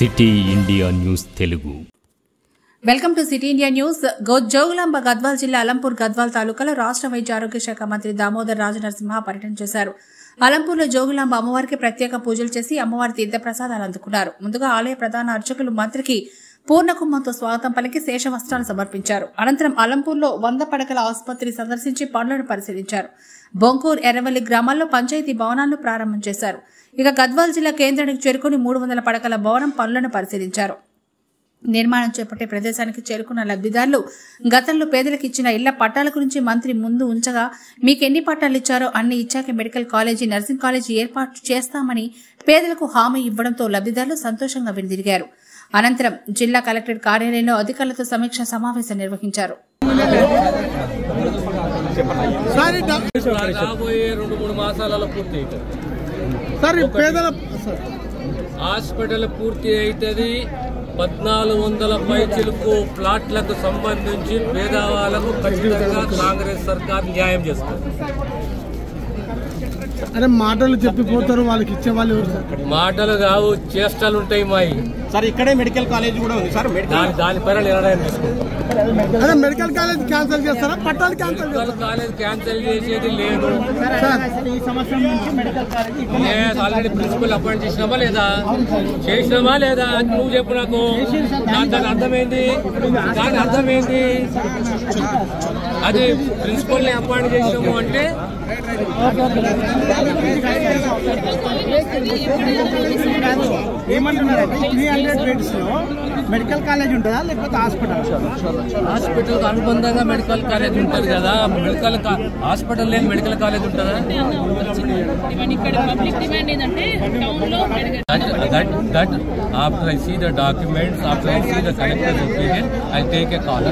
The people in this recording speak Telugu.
City India news Telugu. Welcome to city India news. Jogulamba Gadwal జిల్లా అలంపూర్ గద్వాల్ తాలూకాలో రాష్ట్ర వైద్య ఆరోగ్య శాఖ మంత్రి దామోదర్ రాజనరసింహ పర్యటన చేశారు. అలంపూర్లో జోగులాంబ అమ్మవారికి ప్రత్యేక పూజలు చేసి అమ్మవారి తీర్థ ప్రసాదాలు అందుకున్నారు. ముందుగా ఆలయ ప్రధాన అర్చకులు మంత్రికి పూర్ణకుంభంతో స్వాగతం పలికి శేష వస్త్రాలు సమర్పించారు. అనంతరం అలంపూర్లో 100 పడకల ఆసుపత్రి సందర్శించి పనులను పరిశీలించారు. బొంకూర్, ఎర్రవల్లి గ్రామాల్లో పంచాయతీ భవనాలను ప్రారంభం చేశారు. ఇక గద్వాల్ జిల్లా కేంద్రానికి చేరుకుని 300 పడకల భవనం పనులను పరిశీలించారు. నిర్మాణం చేపట్టే ప్రదేశానికి చేరుకున్న లబ్ధిదారులు గతంలో పేదలకు ఇచ్చిన ఇళ్ల పట్టాల గురించి మంత్రి ముందు ఉంచగా, మీకెన్ని పట్టాలు ఇచ్చారో అన్ని ఇచ్చాక మెడికల్ కాలేజీ, నర్సింగ్ కాలేజీ ఏర్పాటు చేస్తామని పేదలకు హామీ ఇవ్వడంతో లబ్ధిదారులు సంతోషంగా వెనుదిరిగారు. అనంతరం జిల్లా కలెక్టరేట్ కార్యాలయంలో అధికారులతో సమీక్ష సమావేశం నిర్వహించారు. హాస్పిటల్ పూర్తి అవుతుంది. 1400 పైచిలకు ప్లాట్లకు సంబంధించి పేదవాళ్లకు ఖచ్చితంగా కాంగ్రెస్ సర్కార్ న్యాయం చేస్తుంది. అరే మాటలు చెప్పిపోతారు, వాళ్ళకి ఇచ్చే వాళ్ళు మాటలు కావు, చేష్టలు ఉంటాయి. మాయి సార్ ఇక్కడే మెడికల్ కాలేజ్ కూడా ఉంది సార్. దానిపైన నిర్ణయం తీసుకుంటాం. అదే మెడికల్ కాలేజ్ క్యాన్సిల్ చేస్తారా? పట్టాలు కాలేజ్ క్యాన్సిల్ చేసేది లేదు. ఈ సంవత్సరం నుంచి medical college already principal appoint చేసినామా లేదా? చేసినామా లేదా? నువ్వు చెప్పు నాకు. దాని అర్థమైంది, అది ప్రిన్సిపల్ ని అపాయింట్ చేసినాము అంటే ఏమంటున్నారంటే 300 బెడ్స్ లో మెడికల్ కాలేజ్ ఉంటుందా లేకపోతే హాస్పిటల్ అనుబంధంగా మెడికల్ కాలేజ్ ఉంటుంది కదా. మెడికల్ హాస్పిటల్ లేని మెడికల్ కాలేజ్ ఉంటుందా? After I see the documents, after I see the collector's opinion, I'll take a call.